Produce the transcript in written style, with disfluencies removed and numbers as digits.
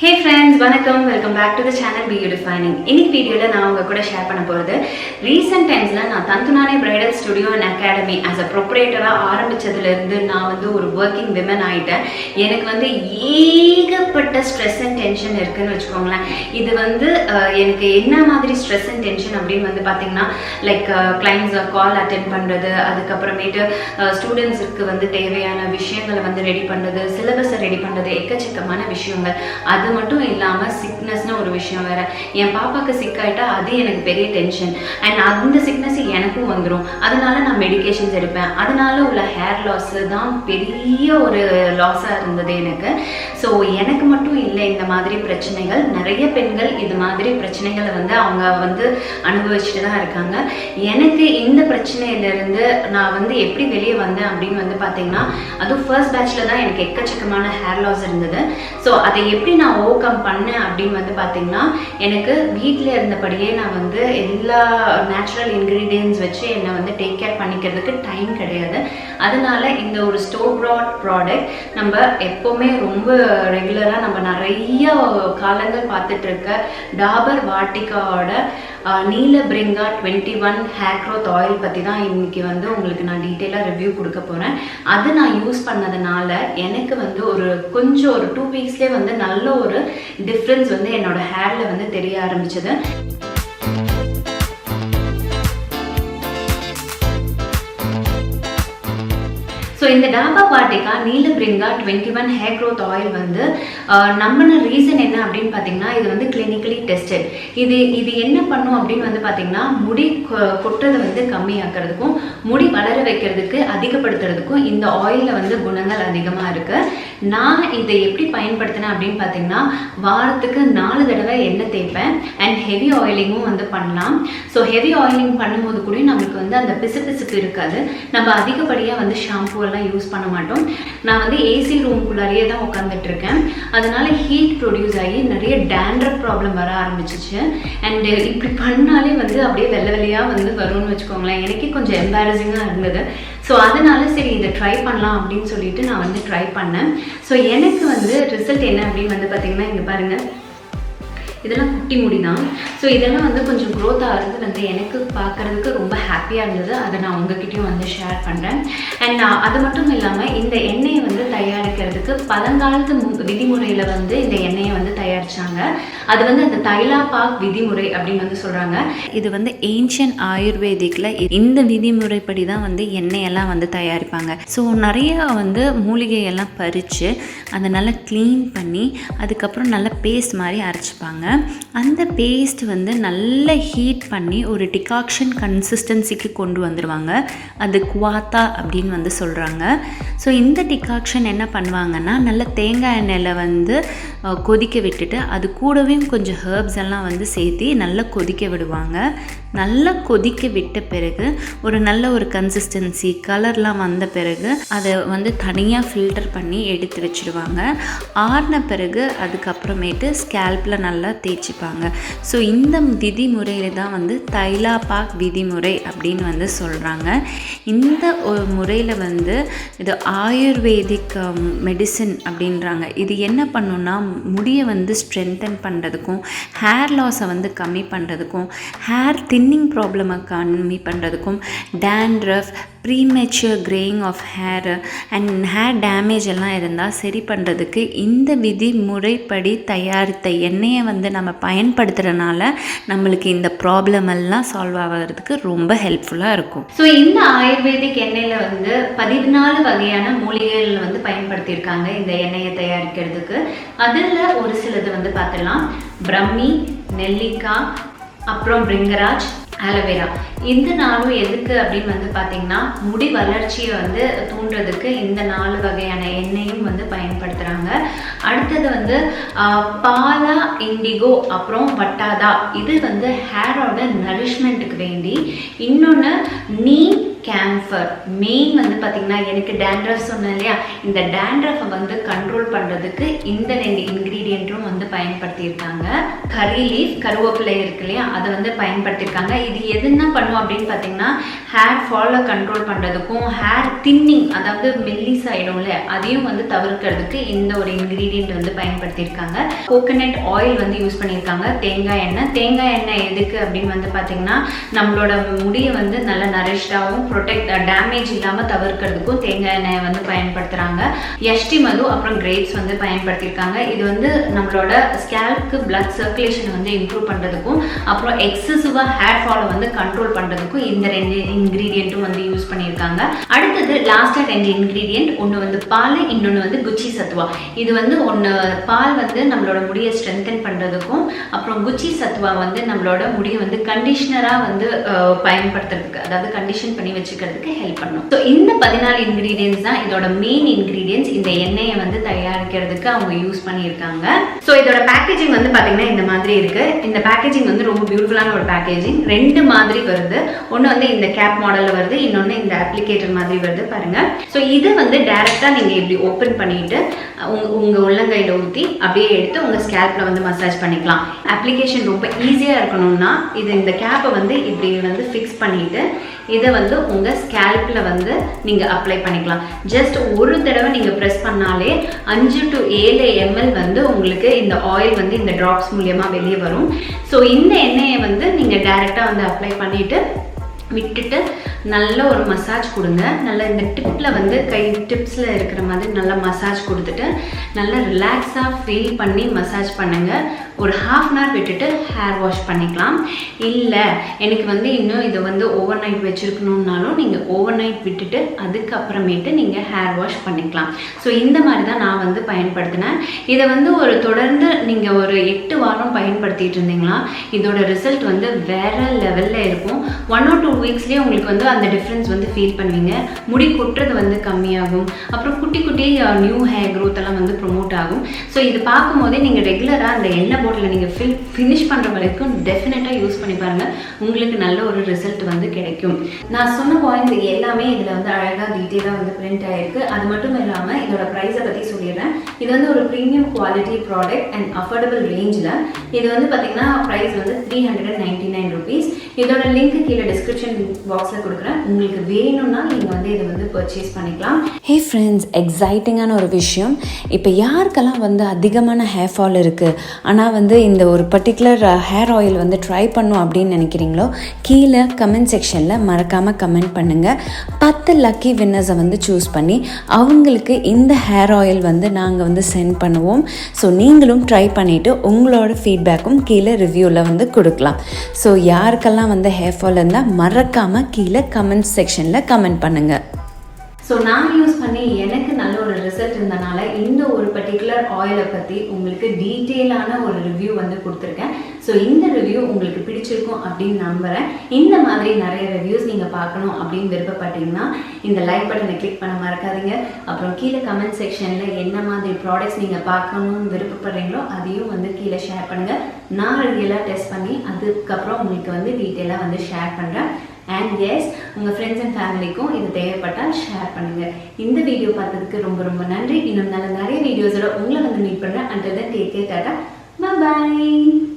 Hey friends, welcome back to the channel BeYouDefining. In this video, I will share recent times I Tantunane Bridal Studio and Academy as a proprietor I am a working woman. I have stress and tension. This is stress and tension like clients call attend students ready syllabus ready அது மட்டும் இல்லாம சிக்னஸ்னா ஒரு விஷயம் வேற. என் பாப்பாக்கு sick ஆயிட்டா அது எனக்கு பெரிய டென்ஷன். அண்ட் அந்த சிக்னஸ் எனக்கும் வந்துரும். அதனால நான் மெடிகேஷன்ஸ் எடுப்பேன். அதனால உள்ள ஹேர் லாஸ் தான் பெரிய ஒரு லாஸா இருந்தது எனக்கு. ஸோ எனக்கு மட்டும் இல்லை இந்த மாதிரி பிரச்சனைகள். நிறைய பெண்கள் இது மாதிரி பிரச்சனைகளை அவங்க அனுபவிச்சுட்டு தான் இருக்காங்க. எனக்கு இந்த பிரச்சனையிலிருந்து நான் எப்படி வெளியே வந்தேன் அப்படின்னு பார்த்தீங்கன்னா அதுவும் ஃபர்ஸ்ட் பேட்ச்ல தான் எனக்கு எக்கச்சக்கமான ஹேர் லாஸ் இருந்தது. ஸோ அதை எப்படி நான் ஓவர்கம் பண்ணேன் அப்படின்னு பார்த்தீங்கன்னா எனக்கு வீட்டில் இருந்தபடியே நான் எல்லா நேச்சுரல் இன்க்ரீடியன்ட்ஸ் வச்சு என்னை டேக் கேர் பண்ணிக்கிறதுக்கு டைம் கிடையாது. அதனால இந்த ஒரு ஸ்டோர் ப்ராட் ப்ராடக்ட் நம்ம எப்போவுமே ரொம்ப ரெகுலராக நம்ம நிறைய காலங்கள் பார்த்துட்டு இருக்க டாபர் வாட்டிகாவோட நீலபிரிங்கா 21 ஹேர் க்ரோத் ஆயில் பற்றி தான் இன்னைக்கு உங்களுக்கு நான் டீட்டெயிலாக ரிவ்யூ கொடுக்க போகிறேன். அது நான் யூஸ் பண்ணதுனால எனக்கு ஒரு கொஞ்சம் ஒரு 2 வீக்ஸ்லேயே நல்ல ஒரு டிஃப்ரென்ஸ் என்னோட ஹேர்ல தெரிய ஆரம்பிச்சது. ஸோ இந்த Dabur Vatika Neelibhringa 21 hair growth oil நம்பின ரீசன் என்ன அப்படின்னு பார்த்தீங்கன்னா இது கிளினிக்கலி டெஸ்டட். இது என்ன பண்ணும் அப்படின்னு பார்த்தீங்கன்னா முடி கொட்டுறதை கம்மியாக்குறதுக்கும் முடி வளர வைக்கிறதுக்கு அதிகப்படுத்துறதுக்கும் இந்த ஆயிலில் குணங்கள் அதிகமாக இருக்கு. நான் இதை எப்படி பயன்படுத்தினேன் அப்படின்னு பார்த்தீங்கன்னா வாரத்துக்கு 4 தடவை எண்ணெய் தேய்ப்பேன். அண்ட் ஹெவி ஆயிலிங்கும் பண்ணலாம். ஸோ ஹெவி ஆயிலிங் பண்ணும்போது கூட நம்மளுக்கு அந்த பிசுபிசுப்பு இருக்காது. நம்ம அதிகப்படியாக ஷாம்பு யூஸ் பண்ண மாட்டோம். நான் ஏசி ரூம்குள்ளாரியே தான் உட்காந்துட்டு இருக்கேன். அதனால ஹீட் ப்ரொடியூஸ் ஆகி நிறைய dandruff ப்ராப்ளம் வர ஆரம்பிச்சிச்சு. அண்ட் இப்படி பண்ணாலே அப்படியே வெள்ளை வெள்ளையா வரும்னு வச்சுக்கோங்களேன். எனக்கே கொஞ்சம் எம்பாரசிங்காக இருந்தது. ஸோ அதனால சரி இதை ட்ரை பண்ணலாம் அப்படின்னு சொல்லிட்டு நான் ட்ரை பண்ணேன். ஸோ எனக்கு ரிசல்ட் என்ன அப்படின்னு பார்த்தீங்கன்னா இங்கே பாருங்க, இதெல்லாம் குட்டி முடி தான். ஸோ இதெல்லாம் கொஞ்சம் க்ரோத் ஆகிறது எனக்கு பார்க்குறதுக்கு ரொம்ப ஹாப்பியாக இருந்தது. அதை நான் உங்ககிட்டயும் ஷேர் பண்ணுறேன். அண்ட் அது மட்டும் இல்லாமல் இந்த எண்ணெயை தயாரிக்கிறதுக்கு பழங்காலத்து விதிமுறையில் இந்த எண்ணெயை தயாரித்தாங்க. அது அந்த தைலாபாக் விதிமுறை அப்படின்னு சொல்கிறாங்க. இது ஏன்ஷியன்ட் ஆயுர்வேதிக்கில் இந்த விதிமுறைப்படி தான் எண்ணெயெல்லாம் தயாரிப்பாங்க. ஸோ நிறைய மூலிகையெல்லாம் பறித்து அதை நல்லா க்ளீன் பண்ணி அதுக்கப்புறம் நல்லா பேஸ்ட் மாதிரி அரைச்சிப்பாங்க. அந்த பேஸ்ட் நல்ல ஹீட் பண்ணி ஒரு டிகாக்ஷன் கன்சிஸ்டன்சிக்கு கொண்டு வந்துடுவாங்க. அது குவாத்தா அப்படின்னு சொல்கிறாங்க. ஸோ இந்த டிகாக்ஷன் என்ன பண்ணுவாங்கன்னா நல்ல தேங்காய் எண்ணெயில் கொதிக்க விட்டுட்டு அது கூடவே கொஞ்சம் ஹெர்ப்ஸ் எல்லாம் சேர்த்து நல்லா கொதிக்க விடுவாங்க. நல்லா கொதிக்க விட்ட பிறகு ஒரு நல்ல ஒரு கன்சிஸ்டன்சி கலர்லாம் வந்த பிறகு அதை தனியாக ஃபில்டர் பண்ணி எடுத்து வச்சுடுவாங்க. ஆறின பிறகு அதுக்கப்புறமேட்டு ஸ்கேல்பில் நல்லா தேய்ச்சிப்பாங்க. ஸோ இந்த விதிமுறையில் தான் தைலாபாக் விதிமுறை அப்படின்னு சொல்கிறாங்க. இந்த முறையில் இது ஆயுர்வேதிக் மெடிசின் அப்படின்றாங்க. இது என்ன பண்ணுன்னா முடியை ஸ்ட்ரென்தன் பண்ணுறதுக்கும் ஹேர் லாஸை கம்மி பண்ணுறதுக்கும் ஹேர் தின்னிங் ப்ராப்ளமை கம்மி பண்ணுறதுக்கும் dandruff premature greying of hair and hair damage எல்லாம் இருந்தால் சரி பண்ணுறதுக்கு இந்த விதிமுறைப்படி தயாரித்த எண்ணெயை நம்ம பயன்படுத்துகிறனால நம்மளுக்கு இந்த ப்ராப்ளம் எல்லாம் சால்வ் ஆகிறதுக்கு ரொம்ப ஹெல்ப்ஃபுல்லாக இருக்கும். ஸோ இந்த ஆயுர்வேதிக் எண்ணெயில் 14 வகையான மூலிகைகள் பயன்படுத்தியிருக்காங்க இந்த எண்ணெயை தயாரிக்கிறதுக்கு. அதில் ஒரு சிலது பார்த்துடலாம். பிரம்மி, நெல்லிக்காய், அப்புறம் பிரிங்கராஜ், ஆலோவேரா. இந்த 4 எதுக்கு அப்படின்னு பார்த்தீங்கன்னா முடி வளர்ச்சியை தூண்டுறதுக்கு இந்த 4 வகையான எண்ணெயும் பயன்படுத்துகிறாங்க. அடுத்தது பாலா, இண்டிகோ, அப்புறம் வட்டாதா. இது ஹேரோட நரிஷ்மெண்ட்டுக்கு வேண்டி. இன்னொன்று நீம், கேம்ஃபர். மெயின் பார்த்தீங்கன்னா எனக்கு dandruff சொன்னேன் இல்லையா, இந்த dandruff கண்ட்ரோல் பண்ணுறதுக்கு இந்த 2 இன்க்ரீடியண்ட்டும் பயன்படுத்தியிருக்காங்க. கரி லீஃப், கருவேப்பிலை இருக்கு இல்லையா, அதை வந்து பயன்படுத்தியிருக்காங்க. இது எதுனா பண்ணுவோம் அப்படின்னு பார்த்தீங்கன்னா ஹேர் ஃபாலை கண்ட்ரோல் பண்ணுறதுக்கும் ஹேர் தின்னிங், அதாவது மெல்லிஸ் ஆகிடும்ல, அதையும் வந்து தவிர்க்கிறதுக்கு இந்த ஒரு இன்க்ரீடியன்ட் வந்து பயன்படுத்தியிருக்காங்க. கோகனட் ஆயில் வந்து யூஸ் பண்ணியிருக்காங்க. தேங்காய் எண்ணெய் எதுக்கு அப்படின்னு வந்து பார்த்தீங்கன்னா நம்மளோட முடியை வந்து நல்ல நரிஷ்டாகவும் டேமேஜ் இல்லாமல் தவிர்க்கிறதுக்கும் தேங்காய் எண்ணெயை வந்து பயன்படுத்துகிறாங்க. யஷ்டி மது அப்புறம் கிரேப்ஸ் வந்து பயன்படுத்தியிருக்காங்க. இது வந்து நம்மளோட ஸ்கேல்ப்க்கு பிளட் சர்க்குலேஷன் வந்து இம்ப்ரூவ் பண்ணுறதுக்கும் அப்புறம் எக்ஸசிவாக ஹேர் ஃபாலை வந்து கண்ட்ரோல் பண்ணுறதுக்கும் இந்த 2 இன்க்ரீடியண்ட்டும் வந்து யூஸ் பண்ணியிருக்காங்க. அடுத்தது லாஸ்ட்டாக 2 இன்க்ரீடியன்ட், ஒன்று வந்து பால், இன்னொன்று வந்து குச்சி சத்துவா. இது வந்து பால் வந்து நம்மளோட முடியை ஸ்ட்ரென்தன் பண்ணுறதுக்கும் அப்புறம் குச்சி சத்துவா வந்து நம்மளோட முடியை வந்து கண்டிஷனராக வந்து பயன்படுத்துறதுக்கு, அதாவது கண்டிஷன் பண்ணி வச்சுக்கிறதுக்கு ஹெல்ப் பண்ணும். ஸோ இந்த 14 இன்க்ரீடியன்ஸ் தான் இதோட மெயின் இன்க்ரீடியன்ஸ். இந்த எண்ணெயை வந்து தயாரிக்கிறதுக்கு அவங்க யூஸ் பண்ணியிருக்காங்க. ஸோ இதோட பேக்கேஜிங் வந்து பார்த்தீங்கன்னா இந்த மாதிரி இருக்கு. இந்த பேக்கேஜிங் வந்து ரொம்ப பியூட்டிஃபுல்லான ஒரு பேக்கேஜிங். 2 மாதிரி வருது. ஒன்று வந்து இந்த கேப் மாடலில் வருது, இன்னொன்று இந்த அப்ளிகேட்டர் மாதிரி வருது பாருங்க. ஸோ இது வந்து டைரெக்டாக நீங்கள் இப்படி ஓப்பன் பண்ணிட்டு உங்கள் உள்ளங்கையில் ஊற்றி அப்படியே எடுத்து உங்கள் ஸ்கேல்பில் வந்து மசாஜ் பண்ணிக்கலாம். அப்ளிகேஷன் ரொம்ப ஈஸியாக இருக்கணும்னா இந்த கேப்பை வந்து இப்படி வந்து ஃபிக்ஸ் பண்ணிட்டு இதை வந்து உங்கள் ஸ்கேல்பில் வந்து நீங்கள் அப்ளை பண்ணிக்கலாம். ஜஸ்ட் ஒரு தடவை நீங்கள் ப்ரெஸ் பண்ணாலே 5 to 7 ml வந்து உங்களுக்கு இந்த ஆயில் வந்து இந்த ட்ராப்ஸ் மூலியமாக வெளியே வரும். ஸோ இந்த எண்ணெயை வந்து நீங்கள் டைரெக்டாக வந்து அப்ளை பண்ணிவிட்டு விட்டுட்டு நல்ல ஒரு மசாஜ் கொடுங்க. நல்லா இந்த டிப்பில் வந்து கை டிப்ஸில் இருக்கிற மாதிரி நல்லா மசாஜ் கொடுத்துட்டு நல்லா ரிலாக்ஸாக ஃபீல் பண்ணி மசாஜ் பண்ணுங்கள். ஒரு 1/2 hour விட்டுட்டு ஹேர் வாஷ் பண்ணிக்கலாம். இல்லை எனக்கு வந்து இன்னும் இதை வந்து ஓவர் நைட் வச்சுருக்கணுன்னாலும் நீங்கள் ஓவர் நைட் விட்டுட்டு அதுக்கப்புறமேட்டு நீங்கள் ஹேர் வாஷ் பண்ணிக்கலாம். ஸோ இந்த மாதிரி தான் நான் வந்து பயன்படுத்தினேன். இதை வந்து ஒரு தொடர்ந்து நீங்கள் ஒரு 8 வாரம் பயன்படுத்திட்டு இருந்தீங்களா இதோட ரிசல்ட் வந்து வேறு லெவலில் இருக்கும். 1 or 2 வீக்ஸ்லேயே உங்களுக்கு வந்து அந்த டிஃப்ரென்ஸ் வந்து ஃபீல் பண்ணுவீங்க. முடி கொட்டுறது வந்து கம்மியாகும். அப்புறம் குட்டி குட்டி நியூ ஹேர் க்ரோத் எல்லாம் வந்து ப்ரொமோட் ஆகும். ஸோ இது பார்க்கும்போதே நீங்கள் ரெகுலராக அந்த எண்ணெய் பாட்டில் நீங்கள் ஃபினிஷ் பண்ணுற வரைக்கும் டெஃபினட்டாக யூஸ் பண்ணி பாருங்கள். உங்களுக்கு நல்ல ஒரு ரிசல்ட் வந்து கிடைக்கும். நான் சொன்ன பாயிண்ட்ஸ் எல்லாமே இதில் வந்து அழகாக டீட்டெயிலாக வந்து பிரிண்ட் ஆகிருக்கு. அது மட்டும் இல்லாமல் இதோட ப்ரைஸை பற்றி சொல்லிடுறேன். இது வந்து ஒரு premium quality product and affordable ரேஞ்சில். இது வந்து பார்த்தீங்கன்னா ப்ரைஸ் வந்து 399 rupees. இதோட லிங்க் கீழே டிஸ்கிரிப்ஷன் பாக்ஸில் கொடுக்குறேன். உங்களுக்கு வேணும்னா நீங்கள் வந்து இதை வந்து பர்ச்சேஸ் பண்ணிக்கலாம். ஹே ஃப்ரெண்ட்ஸ், எக்ஸைட்டிங்கான ஒரு விஷயம். இப்போ யாருக்கெல்லாம் வந்து அதிகமான ஹேர் ஃபால் இருக்குது, ஆனால் வந்து இந்த ஒரு பர்டிகுலர் ஹேர் ஆயில் வந்து ட்ரை பண்ணும் அப்படின்னு நினைக்கிறீங்களோ கீழே கமெண்ட் செக்ஷனில் மறக்காமல் கமெண்ட் பண்ணுங்கள். 10 லக்கி வின்னர்ஸை வந்து சூஸ் பண்ணி அவங்களுக்கு இந்த ஹேர் ஆயில் வந்து நாங்கள் வந்து சென்ட் பண்ணுவோம். ஸோ நீங்களும் ட்ரை பண்ணிவிட்டு உங்களோட ஃபீட்பேக்கும் கீழே ரிவ்யூவில் வந்து கொடுக்கலாம். ஸோ யாருக்கெல்லாம் வந்து ஹேர் ஃபால் இருந்தால் மறக்காமல் கீழே கமெண்ட் செக்ஷனில் கமெண்ட் பண்ணுங்கள். ஸோ நான் யூஸ் பண்ணி எனக்கு நல்ல ஒரு ரிசல்ட் இருந்தனால இந்த ஒரு பர்டிகுலர் ஆயிலை பற்றி உங்களுக்கு டீட்டெயிலான ஒரு ரிவ்யூ வந்து கொடுத்துருக்கேன். ஸோ இந்த ரிவ்யூ உங்களுக்கு பிடிச்சிருக்கும் அப்படின்னு நம்புகிறேன். இந்த மாதிரி நிறைய ரிவ்யூஸ் நீங்கள் பார்க்கணும் அப்படின்னு விருப்பப்பட்டீங்கன்னா இந்த லைக் பட்டனை கிளிக் பண்ண மறக்காதீங்க. அப்புறம் கீழே கமெண்ட் செக்ஷனில் என்ன மாதிரி ப்ராடக்ட்ஸ் நீங்கள் பார்க்கணும்னு விருப்பப்படுறீங்களோ அதையும் வந்து கீழே ஷேர் பண்ணுங்கள். நான் ரியலாக டெஸ்ட் பண்ணி அதுக்கப்புறம் உங்களுக்கு வந்து டீட்டெயிலாக வந்து ஷேர் பண்ணுறேன். அண்ட் எஸ், உங்கள் ஃப்ரெண்ட்ஸ் அண்ட் ஃபேமிலிக்கும் இது தேவைப்பட்டால் ஷேர் பண்ணுங்கள். இந்த வீடியோ பார்த்ததுக்கு ரொம்ப ரொம்ப நன்றி. இன்னும் நல்ல நிறைய வீடியோஸோட உங்களை வந்து மீட் பண்ணுறேன். அண்டில் தென் டேக் கேர், டாடா, பை.